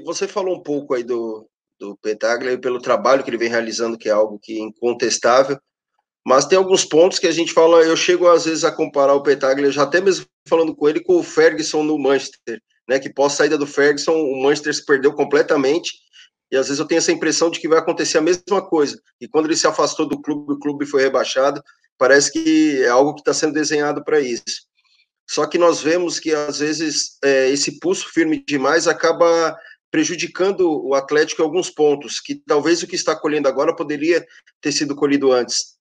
Você falou um pouco aí do Petaglia pelo trabalho que ele vem realizando, que é algo que é incontestável, mas tem alguns pontos que a gente fala, eu chego às vezes a comparar o Petaglia, já até mesmo falando com ele, com o Ferguson no Manchester, né, que pós saída do Ferguson, o Manchester se perdeu completamente, e às vezes eu tenho essa impressão de que vai acontecer a mesma coisa, e quando ele se afastou do clube, o clube foi rebaixado, parece que é algo que está sendo desenhado para isso. Só que nós vemos que, às vezes, esse pulso firme demais acaba prejudicando o Atlético em alguns pontos, que talvez o que está colhendo agora poderia ter sido colhido antes.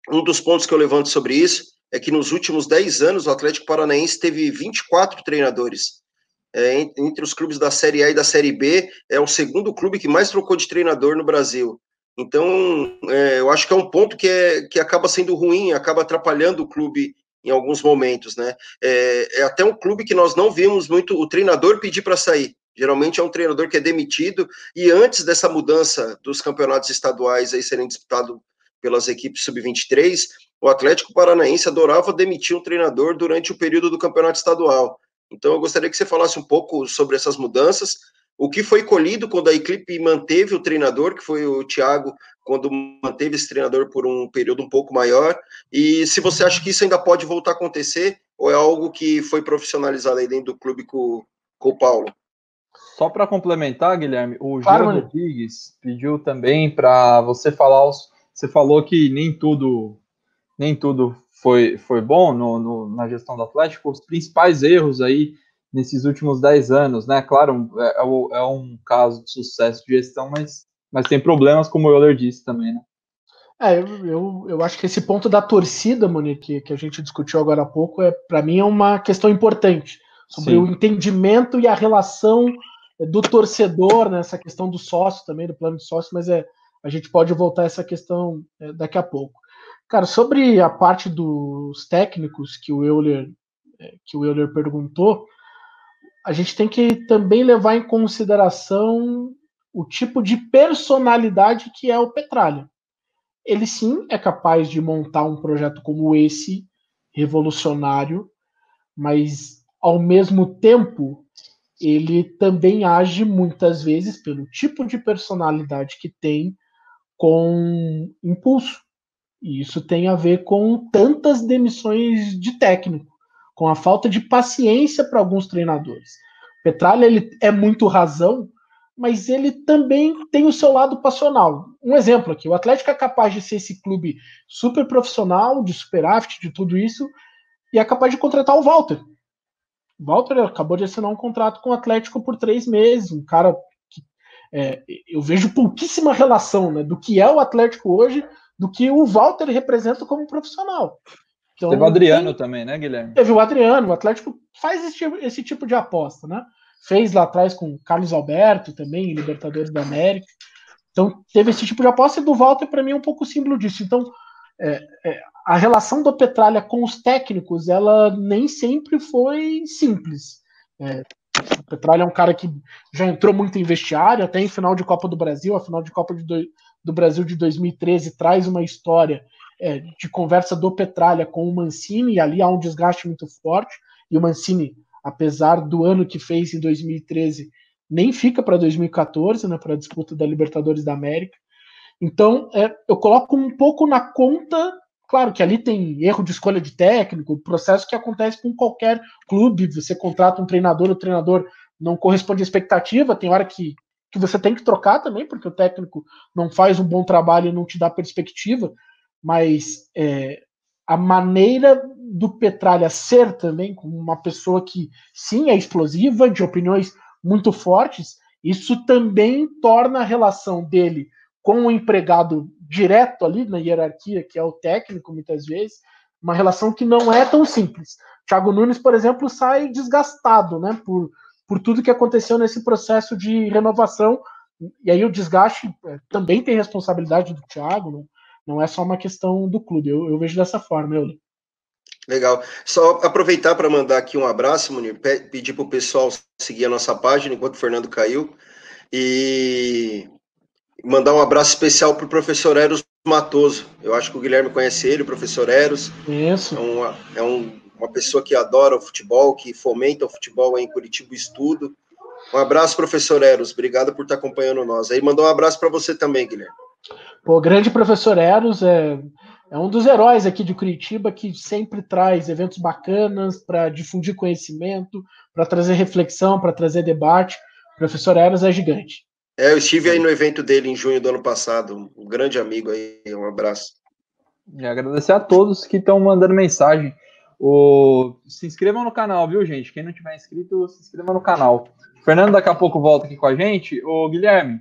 Um dos pontos que eu levanto sobre isso é que nos últimos 10 anos o Atlético Paranaense teve 24 treinadores. Entre os clubes da Série A e da Série B, é o segundo clube que mais trocou de treinador no Brasil. Então, eu acho que é um ponto que acaba sendo ruim, acaba atrapalhando o clube em alguns momentos, né? É até um clube que nós não vimos muito o treinador pedir para sair. Geralmente é um treinador que é demitido, e antes dessa mudança dos campeonatos estaduais aí serem disputados pelas equipes sub-23, o Atlético Paranaense adorava demitir um treinador durante o período do campeonato estadual. Então, eu gostaria que você falasse um pouco sobre essas mudanças, o que foi colhido quando a equipe manteve o treinador, que foi o Thiago, quando manteve esse treinador por um período um pouco maior, e se você acha que isso ainda pode voltar a acontecer, ou é algo que foi profissionalizado aí dentro do clube com o Paulo? Só para complementar, Guilherme, o Claro, Jean mano. Rodrigues pediu também para você falar. Você falou que nem tudo foi bom na gestão do Atlético. Os principais erros aí nesses últimos 10 anos, né? Claro, é um caso de sucesso de gestão, mas tem problemas, como o Euler disse também, né? Eu acho que esse ponto da torcida, Monique, que a gente discutiu agora há pouco, para mim é uma questão importante sobre Sim. o entendimento e a relação do torcedor, né, essa questão do sócio também, do plano de sócio, mas a gente pode voltar a essa questão daqui a pouco. Cara, sobre a parte dos técnicos que o Euler perguntou, a gente tem que também levar em consideração o tipo de personalidade que é o Petralha. Ele sim é capaz de montar um projeto como esse, revolucionário, mas ao mesmo tempo ele também age muitas vezes pelo tipo de personalidade que tem com impulso. E isso tem a ver com tantas demissões de técnico, com a falta de paciência para alguns treinadores. Petralha ele é muito razão, mas ele também tem o seu lado passional. Um exemplo aqui, o Atlético é capaz de ser esse clube super profissional, de superávit, de tudo isso, e é capaz de contratar o Walter. O Walter acabou de assinar um contrato com o Atlético por 3 meses, um cara que eu vejo pouquíssima relação, né, do que é o Atlético hoje, do que o Walter representa como profissional. Então, teve o Adriano também, né, Guilherme? Teve o Adriano, o Atlético faz esse tipo de aposta, né? Fez lá atrás com o Carlos Alberto também, em Libertadores da América. Então, teve esse tipo de aposta, e do Walter, para mim, é um pouco símbolo disso. Então, a relação do Petralha com os técnicos, ela nem sempre foi simples. O Petralha é um cara que já entrou muito em vestiário, até em final de Copa do Brasil. A final de Copa do Brasil de 2013 traz uma história de conversa do Petralha com o Mancini, e ali há um desgaste muito forte. E o Mancini, apesar do ano que fez em 2013, nem fica para 2014, né, para a disputa da Libertadores da América. Então, eu coloco um pouco na conta. Claro que ali tem erro de escolha de técnico, processo que acontece com qualquer clube. Você contrata um treinador, o treinador não corresponde à expectativa, tem hora que você tem que trocar também, porque o técnico não faz um bom trabalho e não te dá perspectiva, mas a maneira do Petralha ser também, como uma pessoa que sim é explosiva, de opiniões muito fortes, isso também torna a relação dele com o empregado direto ali na hierarquia, que é o técnico, muitas vezes, uma relação que não é tão simples. Thiago Nunes, por exemplo, sai desgastado, né, por tudo que aconteceu nesse processo de renovação, e aí o desgaste também tem responsabilidade do Thiago, não é só uma questão do clube, eu vejo dessa forma, Euler. Legal. Só aproveitar para mandar aqui um abraço, Munir, pedir para o pessoal seguir a nossa página enquanto o Fernando caiu, e mandar um abraço especial para o professor Eros Matoso. Eu acho que o Guilherme conhece ele, o professor Eros. Isso. Uma pessoa que adora o futebol, que fomenta o futebol aí em Curitiba, estudo. Um abraço, professor Eros. Obrigado por estar acompanhando nós. Aí mandou um abraço para você também, Guilherme. Pô, grande professor Eros é um dos heróis aqui de Curitiba que sempre traz eventos bacanas para difundir conhecimento, para trazer reflexão, para trazer debate. O professor Eros é gigante. Eu estive aí no evento dele em junho do ano passado. Um grande amigo aí. Um abraço. E agradecer a todos que estão mandando mensagem. Se inscrevam no canal, viu, gente? Quem não tiver inscrito, se inscreva no canal. O Fernando daqui a pouco volta aqui com a gente. Guilherme,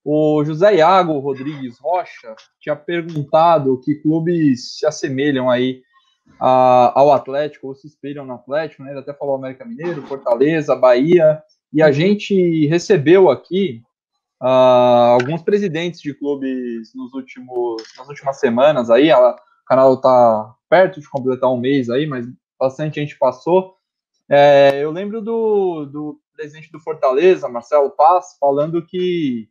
o José Iago Rodrigues Rocha tinha perguntado que clubes se assemelham aí ao Atlético, ou se espelham no Atlético, né? Ele até falou América Mineiro, Fortaleza, Bahia, e a gente recebeu aqui alguns presidentes de clubes nas últimas semanas aí. O canal está perto de completar um mês aí, mas bastante gente passou. Eu lembro do presidente do Fortaleza, Marcelo Paz, falando que,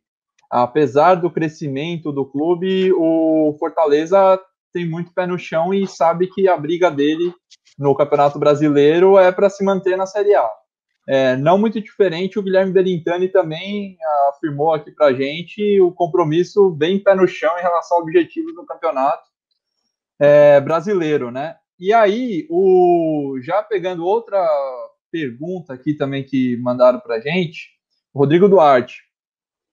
apesar do crescimento do clube, o Fortaleza tem muito pé no chão e sabe que a briga dele no Campeonato Brasileiro é para se manter na Série A. Não muito diferente, o Guilherme Belintani também afirmou aqui para a gente o compromisso bem pé no chão em relação ao objetivo do Campeonato Brasileiro, né? E aí, já pegando outra pergunta aqui também que mandaram para a gente, o Rodrigo Duarte,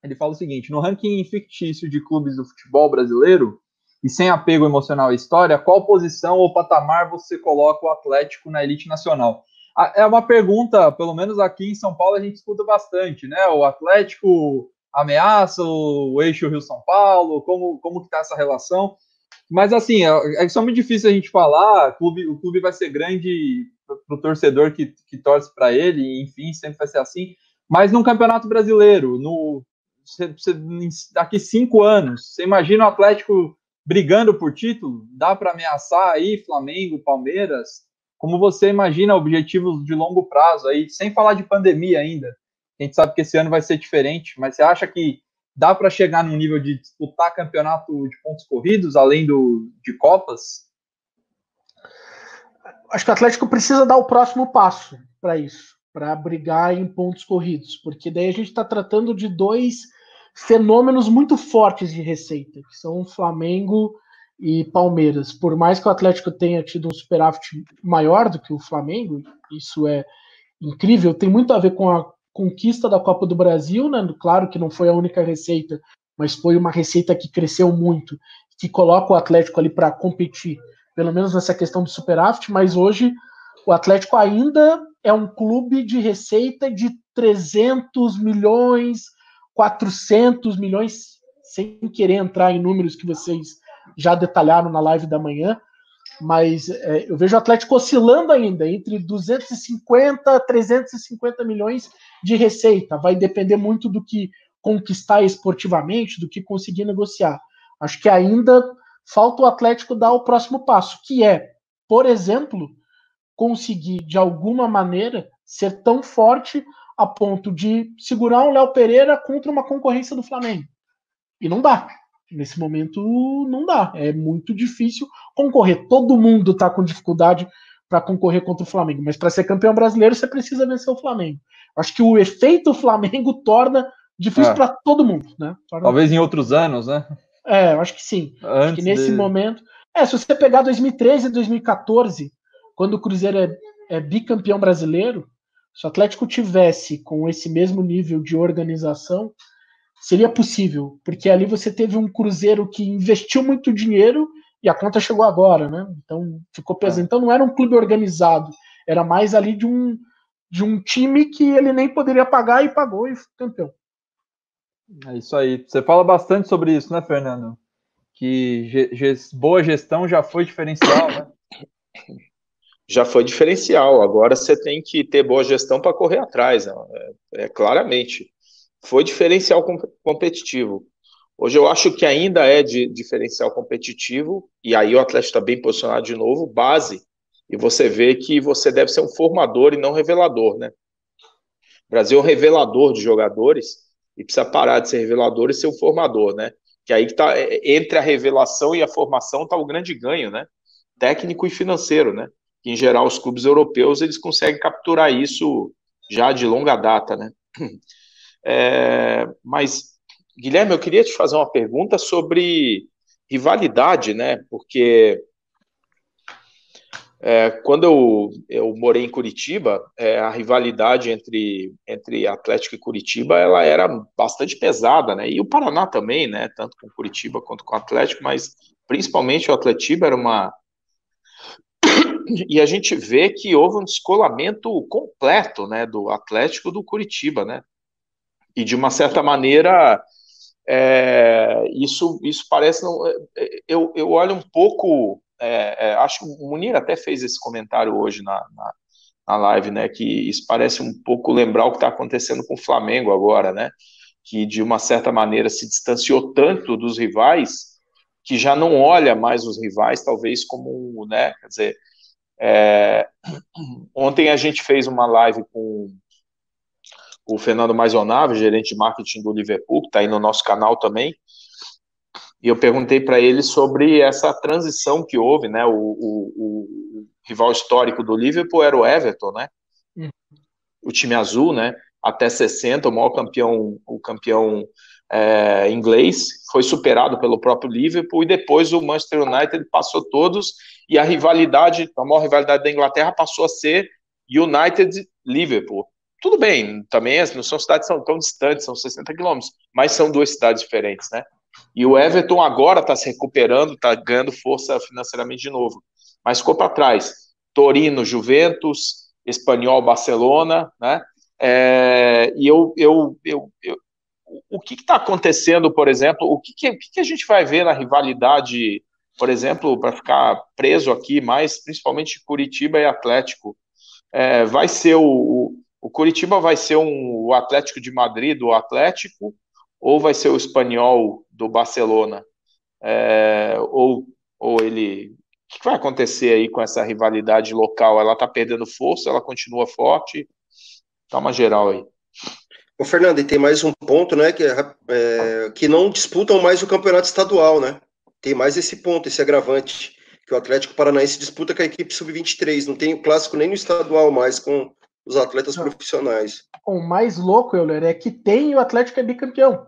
ele fala o seguinte: no ranking fictício de clubes do futebol brasileiro, e sem apego emocional à história, qual posição ou patamar você coloca o Atlético na elite nacional? É uma pergunta, pelo menos aqui em São Paulo, a gente escuta bastante, né? O Atlético ameaça o eixo Rio-São Paulo, como que tá essa relação? Mas, assim, é muito difícil a gente falar. O clube vai ser grande para o torcedor que torce para ele, enfim, sempre vai ser assim. Mas no Campeonato Brasileiro, daqui 5 anos, você imagina o Atlético brigando por título? Dá para ameaçar aí Flamengo, Palmeiras? Como você imagina objetivos de longo prazo aí, sem falar de pandemia ainda? A gente sabe que esse ano vai ser diferente, mas você acha que dá para chegar num nível de disputar campeonato de pontos corridos, além de Copas? Acho que o Atlético precisa dar o próximo passo para isso, para brigar em pontos corridos, porque daí a gente está tratando de dois fenômenos muito fortes de receita, que são o Flamengo e Palmeiras. Por mais que o Atlético tenha tido um superávit maior do que o Flamengo, isso é incrível, tem muito a ver com a conquista da Copa do Brasil, né? Claro que não foi a única receita, mas foi uma receita que cresceu muito, que coloca o Atlético ali para competir, pelo menos nessa questão do superávit, mas hoje o Atlético ainda é um clube de receita de 300 milhões, 400 milhões, sem querer entrar em números que vocês já detalharam na live da manhã, mas eu vejo o Atlético oscilando ainda entre 250 a 350 milhões de receita. Vai depender muito do que conquistar esportivamente, do que conseguir negociar. Acho que ainda falta o Atlético dar o próximo passo, que é, por exemplo, conseguir, de alguma maneira, ser tão forte a ponto de segurar um Léo Pereira contra uma concorrência do Flamengo. E não dá. Nesse momento, não dá. É muito difícil concorrer. Todo mundo está com dificuldade para concorrer contra o Flamengo. Mas para ser campeão brasileiro, você precisa vencer o Flamengo. Acho que o efeito Flamengo torna difícil para todo mundo, né? Talvez em outros anos, né? Eu acho que sim. Acho que nesse momento. Se você pegar 2013 e 2014, quando o Cruzeiro é bicampeão brasileiro, se o Atlético tivesse com esse mesmo nível de organização, seria possível, porque ali você teve um Cruzeiro que investiu muito dinheiro e a conta chegou agora, né? Então ficou pesado. Então não era um clube organizado, era mais ali de um time que ele nem poderia pagar e pagou e foi campeão. É isso aí. Você fala bastante sobre isso, né, Fernando? Que boa gestão já foi diferencial, né? Já foi diferencial. Agora você tem que ter boa gestão para correr atrás, né? Claramente. Foi diferencial competitivo. Hoje eu acho que ainda é de diferencial competitivo, e aí o Atlético está bem posicionado de novo, base, e você vê que você deve ser um formador e não revelador, né? O Brasil é um revelador de jogadores, e precisa parar de ser revelador e ser um formador, né? Que aí tá, entre a revelação e a formação está o grande ganho, né? Técnico e financeiro, né? Que, em geral, os clubes europeus eles conseguem capturar isso já de longa data, né? Mas, Guilherme, eu queria te fazer uma pergunta sobre rivalidade, né? Porque quando eu morei em Curitiba, a rivalidade entre Atlético e Curitiba ela era bastante pesada, né? E o Paraná também, né? Tanto com Curitiba quanto com o Atlético, mas principalmente o Atletiba era uma. E a gente vê que houve um descolamento completo, né? Do Atlético do Curitiba, né? E de uma certa maneira isso parece não. Eu olho um pouco. Acho que o Munir até fez esse comentário hoje na live, né? Que isso parece um pouco lembrar o que está acontecendo com o Flamengo agora, né? Que de uma certa maneira se distanciou tanto dos rivais que já não olha mais os rivais, talvez como, né? Quer dizer, ontem a gente fez uma live com o Fernando Maisonave, gerente de marketing do Liverpool, que está aí no nosso canal também, e eu perguntei para ele sobre essa transição que houve, né? O rival histórico do Liverpool era o Everton, né? O time azul, né? Até 60, o maior campeão, inglês, foi superado pelo próprio Liverpool, e depois o Manchester United passou todos, e a maior rivalidade da Inglaterra passou a ser United-Liverpool. Tudo bem, também não são cidades tão distantes, são 60 quilômetros, mas são duas cidades diferentes, né? E o Everton agora está se recuperando, está ganhando força financeiramente de novo, mas ficou para trás. Torino, Juventus, Espanhol, Barcelona, né? O que está acontecendo, por exemplo, o que a gente vai ver na rivalidade, por exemplo, para ficar preso aqui, mais principalmente Curitiba e Atlético? Vai ser o Curitiba vai ser o Atlético de Madrid do Atlético, ou vai ser o Espanhol do Barcelona? Ou ele... O que vai acontecer aí com essa rivalidade local? Ela está perdendo força? Ela continua forte? Dá uma geral aí. Ô, Fernando, e tem mais um ponto, né, que não disputam mais o campeonato estadual, né? Tem mais esse ponto, esse agravante, que o Atlético Paranaense disputa com a equipe sub-23, não tem o clássico nem no estadual mais com os atletas profissionais. O mais louco, Euler, é que tem o Atlético é bicampeão.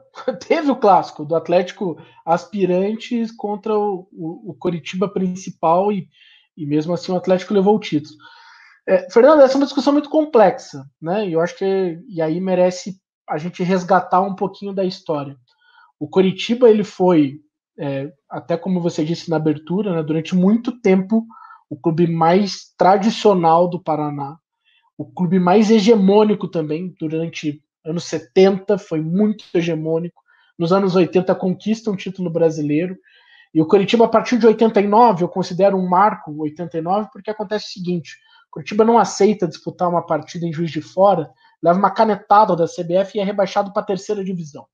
Teve o clássico do Atlético aspirantes contra o Coritiba principal e mesmo assim o Atlético levou o título. Fernando, essa é uma discussão muito complexa, né? E eu acho e aí merece a gente resgatar um pouquinho da história. O Coritiba, ele foi, até como você disse na abertura, né, durante muito tempo, o clube mais tradicional do Paraná, o clube mais hegemônico também, durante anos 70 foi muito hegemônico, nos anos 80 conquista um título brasileiro, e o Coritiba a partir de 89, eu considero um marco 89, porque acontece o seguinte: o Coritiba não aceita disputar uma partida em Juiz de Fora, leva uma canetada da CBF e é rebaixado para a terceira divisão.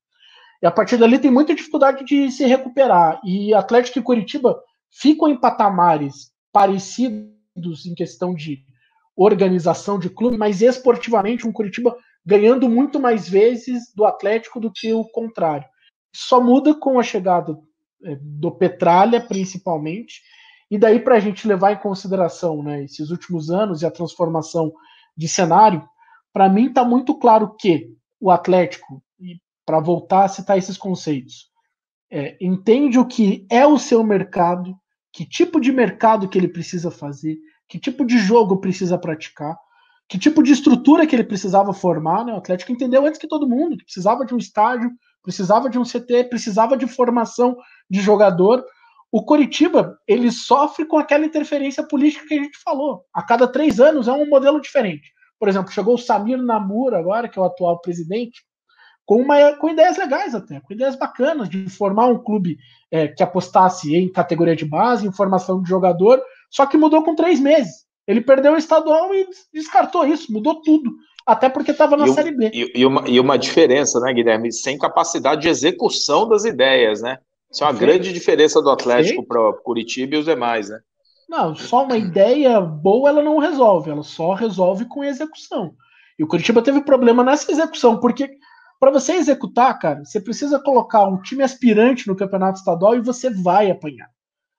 E a partir dali tem muita dificuldade de se recuperar, e Atlético e Coritiba ficam em patamares parecidos em questão de organização de clube, mas esportivamente um Curitiba ganhando muito mais vezes do Atlético do que o contrário. Só muda com a chegada do Petralha, principalmente, e daí para a gente levar em consideração, né, esses últimos anos e a transformação de cenário, para mim está muito claro que o Atlético, e para voltar a citar esses conceitos, entende o que é o seu mercado, que tipo de mercado que ele precisa fazer, que tipo de jogo precisa praticar, que tipo de estrutura que ele precisava formar, né? O Atlético entendeu antes que todo mundo que precisava de um estádio, precisava de um CT, precisava de formação de jogador. O Coritiba, ele sofre com aquela interferência política que a gente falou. A cada 3 anos é um modelo diferente. Por exemplo, chegou o Samir Namur agora, que é o atual presidente, com ideias legais até, com ideias bacanas de formar um clube que apostasse em categoria de base, em formação de jogador, só que mudou com 3 meses. Ele perdeu o estadual e descartou isso, mudou tudo. Até porque estava na Série B. E uma diferença, né, Guilherme? Sem capacidade de execução das ideias, né? Isso é uma grande diferença do Atlético para o Curitiba e os demais, né? Não, só uma ideia boa ela não resolve, ela só resolve com execução. E o Curitiba teve problema nessa execução, porque para você executar, cara, você precisa colocar um time aspirante no campeonato estadual e você vai apanhar.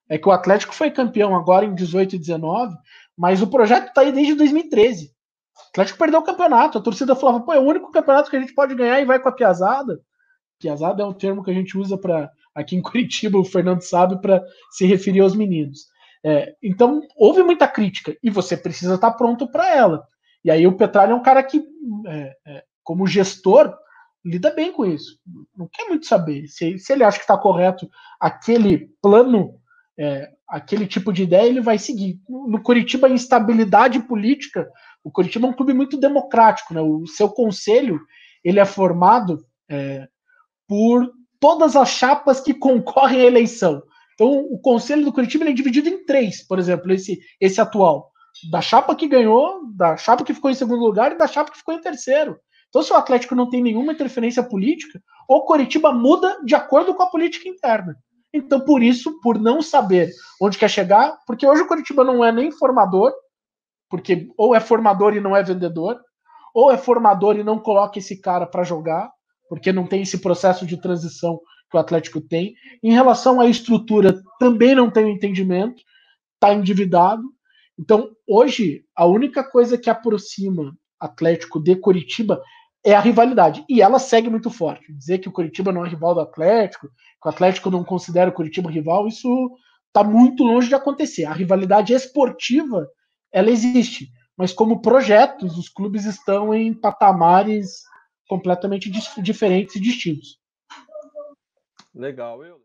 É que o Atlético foi campeão agora em 18 e 19, mas o projeto está aí desde 2013. Atlético perdeu o campeonato, a torcida falava, pô, é o único campeonato que a gente pode ganhar e vai com a piazada. Piazada é um termo que a gente usa para aqui em Curitiba, o Fernando sabe, para se referir aos meninos. Então, houve muita crítica e você precisa estar pronto para ela. E aí o Petralha é um cara que, como gestor, lida bem com isso. Não quer muito saber. Se ele acha que está correto aquele plano, aquele tipo de ideia, ele vai seguir. No Curitiba, a instabilidade política, o Curitiba é um clube muito democrático, né? O seu conselho, ele é formado por todas as chapas que concorrem à eleição. Então, o conselho do Curitiba ele é dividido em 3, por exemplo, esse atual. Da chapa que ganhou, da chapa que ficou em segundo lugar e da chapa que ficou em terceiro. Então, se o Atlético não tem nenhuma interferência política, o Curitiba muda de acordo com a política interna. Então, por isso, por não saber onde quer chegar, porque hoje o Curitiba não é nem formador, porque ou é formador e não é vendedor, ou é formador e não coloca esse cara para jogar, porque não tem esse processo de transição que o Atlético tem. Em relação à estrutura, também não tem o entendimento, está endividado. Então, hoje, a única coisa que aproxima Atlético de Curitiba é a rivalidade. E ela segue muito forte. Dizer que o Curitiba não é rival do Atlético, que o Atlético não considera o Curitiba rival, isso está muito longe de acontecer. A rivalidade esportiva, ela existe. Mas como projetos, os clubes estão em patamares completamente diferentes e distintos. Legal, eu